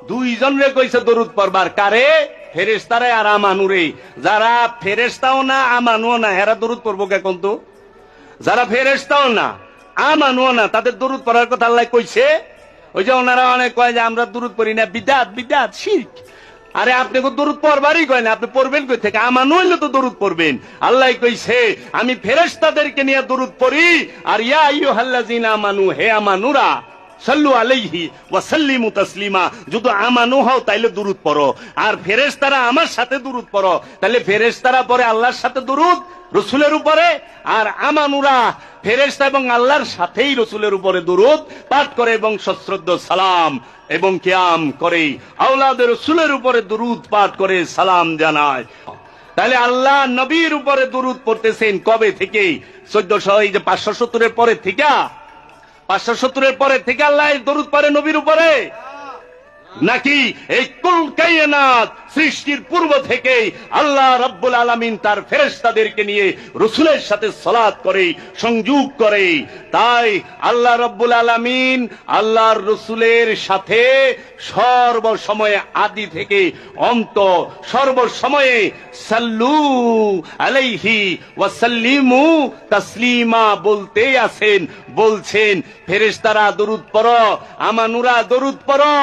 দুইজনরে কইছে দরুদ পড়বার, কারে? ফেরেশতারে আর আমানুরে। যারা ফেরেশতাও না আমানুও না এরা দরুদ পড়বো কে কোন? তো যারা ফেরেশতাও না আমানুও না তাদের দরুদ পড়ার কথা আল্লাহ কইছে। ওই যে ওনারা অনেক কয় যে আমরা দরুদ পড়ি না, বিদআত বিদআত শিরক। আরে আপনি দরুদ পড়বারই কয় না, আপনি পড়বেন কই থেকে? আমানু হইলে তো দরুদ পড়বেন। আল্লাহ কইছে আমি ফেরেশতাদেরকে নিয়ে দরুদ পড়ি, আর ইয়া আইয়ুহাল্লাযিনা আমানু, হে আমানুরা, সাল্লু আলাইহি ওয়া সাল্লিমু তাসলিমা। যদি আমানু হও তাইলে দুরূদ পড়ো, আর ফেরেশতারা আমার সাথে দুরূদ পড়ো। তাহলে ফেরেশতারা পড়ে আল্লাহর সাথে দুরূদ রাসূলের উপরে, আর আমানুরা ফেরেশতা এবং আল্লাহর সাথেই রাসূলের উপরে দুরূদ পাঠ করে এবং সশ্রদ্ধ সালাম এবং কিয়াম করে আওলাদে রাসূলের উপরে দুরূদ পাঠ করে সালাম জানায়। তাহলে আল্লাহ নবীর উপরে দুরূদ পড়তেছেন কবে থেকে? 570 পরে থেকে, 570 পরে থেকে আল্লাহ দরুদ পড়ে নবীর উপরে, নাকি এই কুল কায়নাত সৃষ্টির পূর্ব থেকেই আল্লাহ রাব্বুল আলামিন তার ফেরেশতাদেরকে নিয়ে রাসূলের সাথে সালাত করে, সংযোগ করে? তাই আল্লাহ রাব্বুল আলামিন আল্লাহর রাসূলের সাথে সর্বসময়ে আদি থেকে অন্ত সর্বসময়ে সাল্লু আলাইহি ওয়া সাল্লিমু তাসলিমা বলতেই আছেন, বলছেন ফেরেশতারা দরুদ পড়ো, আমানুরা দরুদ পড়ো।